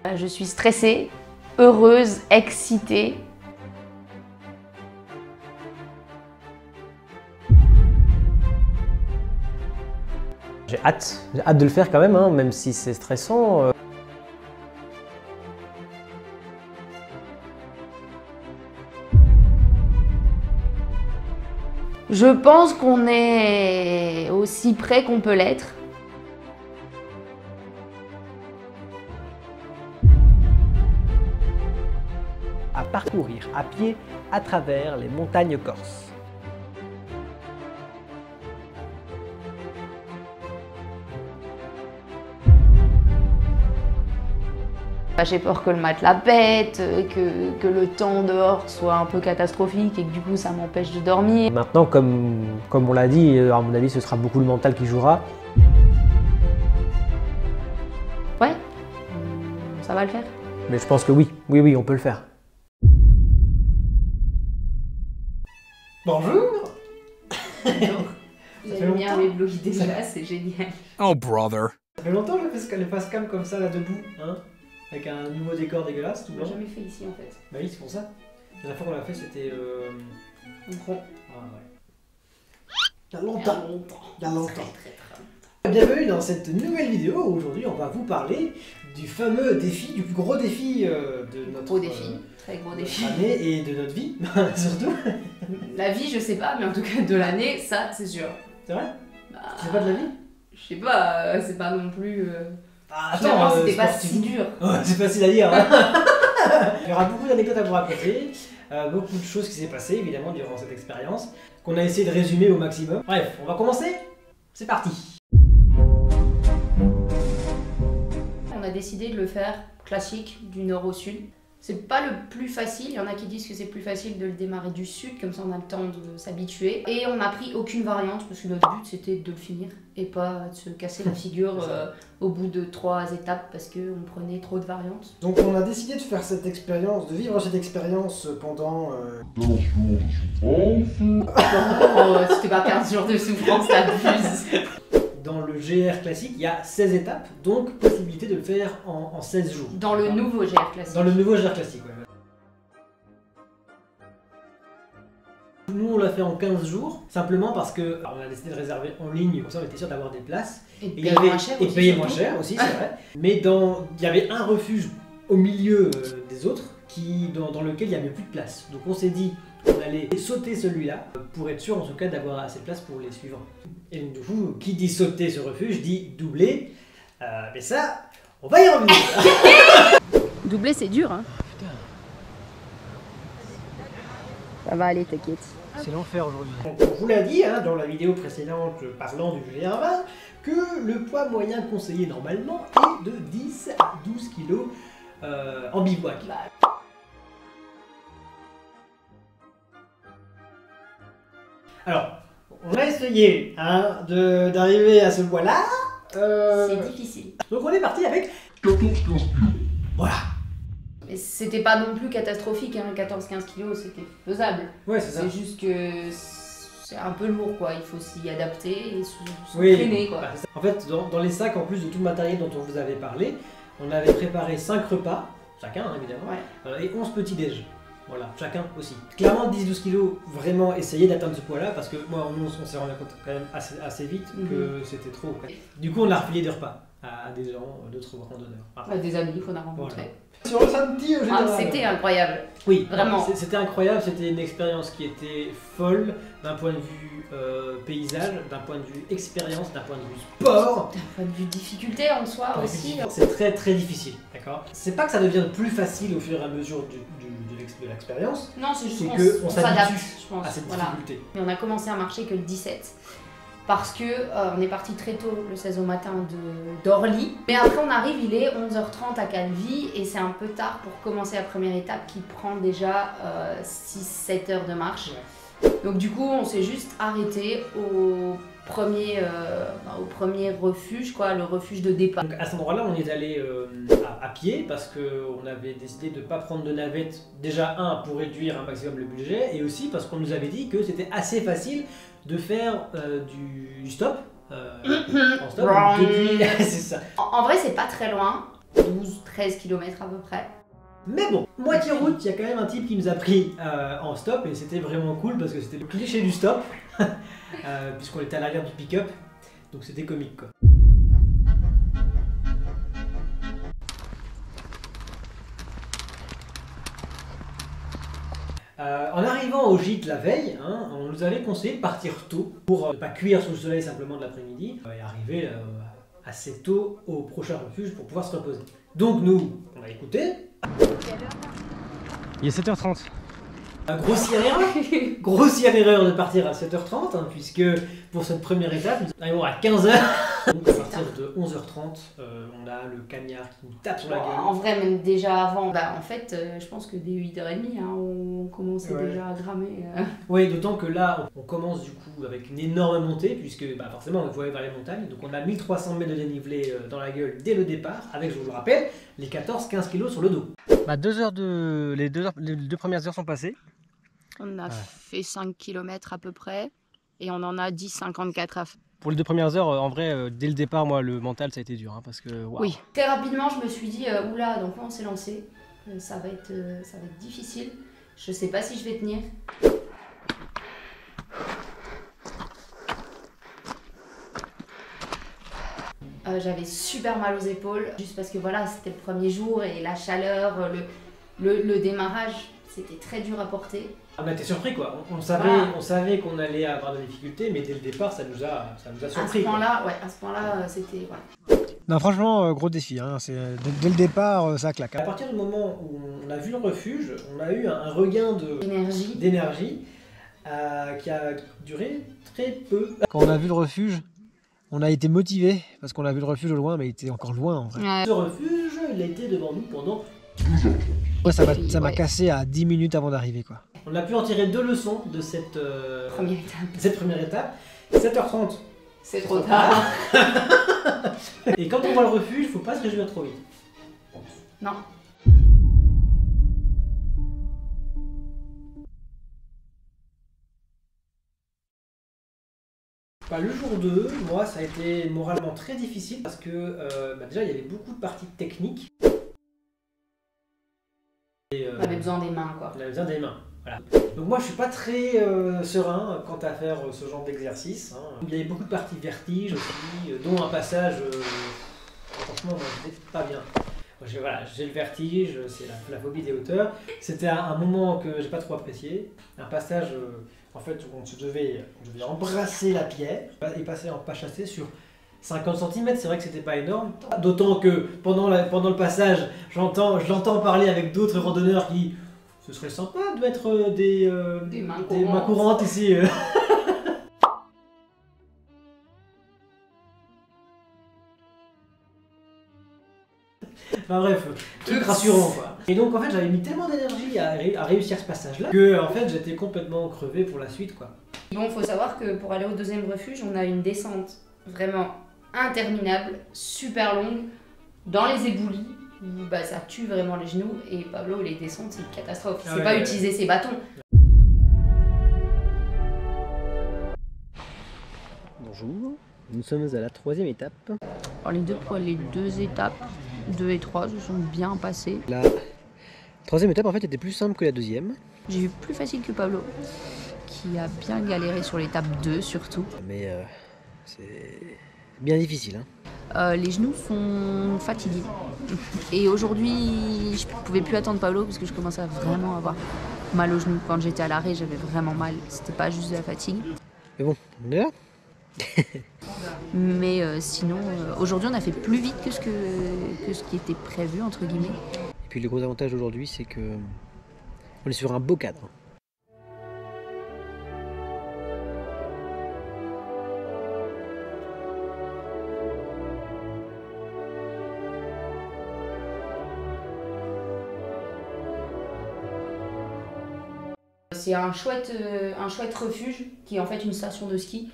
Je suis stressée, heureuse, excitée. J'ai hâte de le faire quand même, hein, même si c'est stressant. Je pense qu'on est aussi près qu'on peut l'être. À parcourir à pied à travers les montagnes corses. J'ai peur que le matelas pète, que le temps dehors soit un peu catastrophique et que du coup ça m'empêche de dormir. Maintenant, comme on l'a dit, à mon avis ce sera beaucoup le mental qui jouera. Ouais, ça va le faire. Mais je pense que oui, on peut le faire. Bonjour. Vous avez bien les blogs déjà, c'est génial. Oh brother. Ça fait longtemps que je fais les face cam comme ça là debout, hein, avec un nouveau décor dégueulasse tout On blanc. l'a jamais fait ici en fait. Bah oui, c'est pour ça. La dernière fois qu'on l'a fait c'était On prend. Ah ouais. Il y a longtemps. Il y a longtemps. Très. Bienvenue dans cette nouvelle vidéo. Aujourd'hui on va vous parler du fameux défi, du plus gros défi de notre Gros défi, très gros défi. année et de notre vie, surtout. La vie, je sais pas, mais en tout cas de l'année, ça c'est sûr. C'est vrai? Bah, C'est pas de la vie? je sais pas, c'est pas non plus. Ah, Finalement, c'était pas sportif. si dur. Ouais, c'est facile à dire. Hein. Il y aura beaucoup d'anecdotes à vous raconter, beaucoup de choses qui s'est passé évidemment durant cette expérience, qu'on a essayé de résumer au maximum. Bref, on va commencer. C'est parti. On a décidé de le faire classique, du nord au sud. C'est pas le plus facile, il y en a qui disent que c'est plus facile de le démarrer du sud, comme ça on a le temps de s'habituer. Et on n'a pris aucune variante, parce que notre but c'était de le finir, et pas de se casser la figure au bout de 3 étapes, parce qu'on prenait trop de variantes. Donc on a décidé de faire cette expérience, de vivre cette expérience pendant... Oh, c'était pas 15 jours de souffrance, t'abuses. Dans le GR classique, il y a 16 étapes, donc possibilité de le faire en 16 jours. Dans le nouveau GR classique. Dans le nouveau GR classique, ouais. Nous on l'a fait en 15 jours, simplement parce que alors, on a décidé de réserver en ligne, comme ça on était sûr d'avoir des places. Et de Et payer moins cher et aussi, payer surtout. moins cher aussi, c'est vrai. Mais il y avait un refuge au milieu des autres dans lequel il n'y avait plus de place. Donc on s'est dit qu'on allait sauter celui-là pour être sûr en tout cas d'avoir assez de place pour les suivants. Et du coup, qui dit sauter ce refuge dit doubler. Mais ça, on va y revenir. Doubler c'est dur, hein. Ça va aller, t'inquiète. C'est l'enfer aujourd'hui. On vous l'a dit hein, dans la vidéo précédente parlant du GR20 que le poids moyen conseillé normalement est de 10 à 12 kg en bivouac. Alors, on a essayé hein, d'arriver à ce poids-là. C'est difficile. Donc on est parti avec 14-15 kg. Voilà. Mais c'était pas non plus catastrophique, hein. 14-15 kilos c'était faisable. Ouais, c'est ça. C'est juste que c'est un peu lourd quoi, il faut s'y adapter et s'entraîner quoi. Bah, en fait, dans les sacs, en plus de tout le matériel dont on vous avait parlé, on avait préparé 5 repas, chacun hein, évidemment, Ouais. et 11 petits déj. Voilà, chacun aussi. Clairement 10-12 kilos, vraiment essayer d'atteindre ce poids-là, parce que moi on s'est rendu compte quand même assez vite que c'était trop. Quoi. Du coup on a refilé des repas à des gens, d'autres randonneurs. Voilà. Des amis qu'on a rencontrés. Voilà. Sur le samedi au général. C'était incroyable. Oui, Vraiment. C'était incroyable, c'était une expérience qui était folle d'un point de vue paysage, d'un point de vue expérience, d'un point de vue sport. D'un point de vue difficulté en soi aussi. C'est très très difficile, d'accord? C'est pas que ça devient plus facile au fur et à mesure de l'expérience, Non, c'est juste c'est qu'on qu'on s'adapte, s'habitue je pense. à cette Voilà. difficulté. Mais on a commencé à marcher que le 17. Parce que on est parti très tôt le 16 au matin d'Orly. Mais après on arrive, il est 11h30 à Calvi et c'est un peu tard pour commencer la première étape qui prend déjà 6-7 heures de marche. Ouais. Donc du coup on s'est juste arrêté au premier refuge, quoi, le refuge de départ. Donc à cet endroit-là, on est allé à pied parce qu'on avait décidé de ne pas prendre de navette, déjà pour réduire un maximum le budget, et aussi parce qu'on nous avait dit que c'était assez facile de faire du stop, en stop, depuis... c'est ça. En vrai c'est pas très loin. 12-13 km à peu près. Mais bon, moitié route, il y a quand même un type qui nous a pris en stop et c'était vraiment cool parce que c'était le cliché du stop, puisqu'on était à l'arrière du pick-up, donc c'était comique quoi. En arrivant au gîte la veille, hein, on nous avait conseillé de partir tôt pour ne pas cuire sous le soleil simplement de l'après-midi et arriver assez tôt au prochain refuge pour pouvoir se reposer. Donc nous, on a écouté. Il est 7h30. Grossière erreur de partir à 7h30, hein, puisque pour cette première étape, nous arrivons à 15h. Donc à partir de 11h30, on a le cagnard qui nous tape sur la gueule. En vrai, même déjà avant, en fait, je pense que dès 8h30, hein, on commençait déjà à grammer. Oui, d'autant que là, on commence du coup avec une énorme montée, puisque forcément, on voit vers les montagnes. Donc on a 1300 mètres de dénivelé dans la gueule dès le départ, avec, je vous le rappelle, les 14-15 kg sur le dos. Les 2 premières heures sont passées. On a fait 5 km à peu près, et on en a 10,54 à faire. Pour les 2 premières heures, en vrai, dès le départ, moi, le mental, ça a été dur, hein, parce que... Wow. Oui. Très rapidement, je me suis dit, oula, donc là, on s'est lancé. Ça va être difficile. Je sais pas si je vais tenir. J'avais super mal aux épaules, juste parce que voilà, c'était le premier jour et la chaleur, le démarrage, c'était très dur à porter. On a été surpris quoi, on savait qu'on allait avoir des difficultés, mais dès le départ ça nous a surpris. À ce point-là, c'était... Voilà. Non, franchement, gros défi, hein. Dès le départ, ça claque. À partir du moment où on a vu le refuge, on a eu un regain d'énergie qui a duré très peu. Quand on a vu le refuge, on a été motivé parce qu'on a vu le refuge au loin, mais il était encore loin en vrai. Ouais. Ce refuge, il a été devant nous pendant... Ouais, ça m'a cassé à 10 minutes avant d'arriver quoi. On a pu en tirer 2 leçons de cette première étape. 7h30. C'est trop tard. Et quand on voit le refuge, faut pas se réjouir trop vite. Non. Le jour 2, moi, ça a été moralement très difficile parce que déjà, il y avait beaucoup de parties techniques. On avait besoin des mains, quoi. On avait besoin des mains, voilà. Donc moi, je suis pas très serein quant à faire ce genre d'exercice. Hein. Il y avait beaucoup de parties vertige aussi, dont un passage, franchement, moi, j'étais pas bien. J'ai le vertige, c'est la phobie des hauteurs. C'était un moment que j'ai pas trop apprécié. Un passage, en fait, où on devait embrasser la pierre et passer en pas chassé sur 50 cm, c'est vrai que c'était pas énorme. D'autant que pendant le passage, j'entends parler avec d'autres randonneurs qui... Ce serait sympa de mettre des mains courantes ici. Enfin bref, truc rassurant quoi. Et donc en fait j'avais mis tellement d'énergie à réussir ce passage là que en fait j'étais complètement crevé pour la suite quoi. Bon, faut savoir que pour aller au deuxième refuge, on a une descente vraiment interminable, super longue, dans les éboulis, où ça tue vraiment les genoux, et Pablo, les descentes, c'est une catastrophe. Il sait pas utiliser ses bâtons. Bonjour, nous sommes à la 3e étape. Alors, les deux étapes, 2 et 3, se sont bien passées. La 3e étape en fait était plus simple que la 2e. J'ai eu plus facile que Pablo, qui a bien galéré sur l'étape 2 surtout. Mais c'est bien difficile. Hein. Les genoux sont fatigués. Et aujourd'hui, je pouvais plus attendre Pablo parce que je commençais à vraiment avoir mal aux genoux. Quand j'étais à l'arrêt, j'avais vraiment mal. C'était pas juste de la fatigue. Mais bon, on est là. Mais sinon, aujourd'hui, on a fait plus vite que ce qui était prévu, entre guillemets. Et puis le gros avantage d'aujourd'hui, c'est que on est sur un beau cadre. C'est un chouette refuge qui est en fait une station de ski.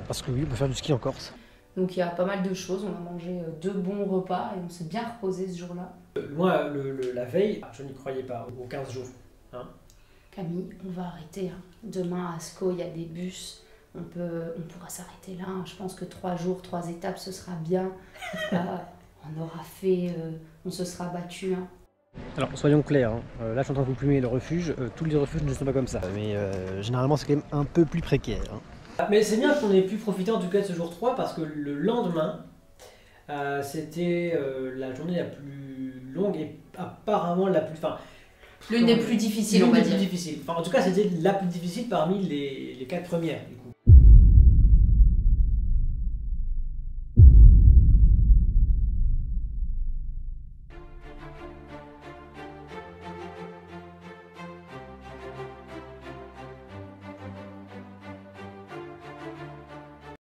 Parce que oui, on peut faire du ski en Corse. Donc il y a pas mal de choses, on a mangé 2 bons repas et on s'est bien reposé ce jour-là. Moi, la veille, je n'y croyais pas aux 15 jours. Hein. Camille, on va arrêter. Hein. Demain à Sco, il y a des bus, on pourra s'arrêter là. Hein. Je pense que 3 jours, 3 étapes, ce sera bien. on aura fait, on se sera battu. Hein. Alors soyons clairs, là je suis en train de vous plumer le refuge, tous les refuges ne sont pas comme ça, mais généralement c'est quand même un peu plus précaire. Mais c'est bien qu'on ait pu profiter en tout cas de ce jour 3 parce que le lendemain, c'était la journée la plus longue et apparemment la plus... L'une des plus difficiles, on va dire. Difficile. Enfin, en tout cas, c'était la plus difficile parmi les 4 premières.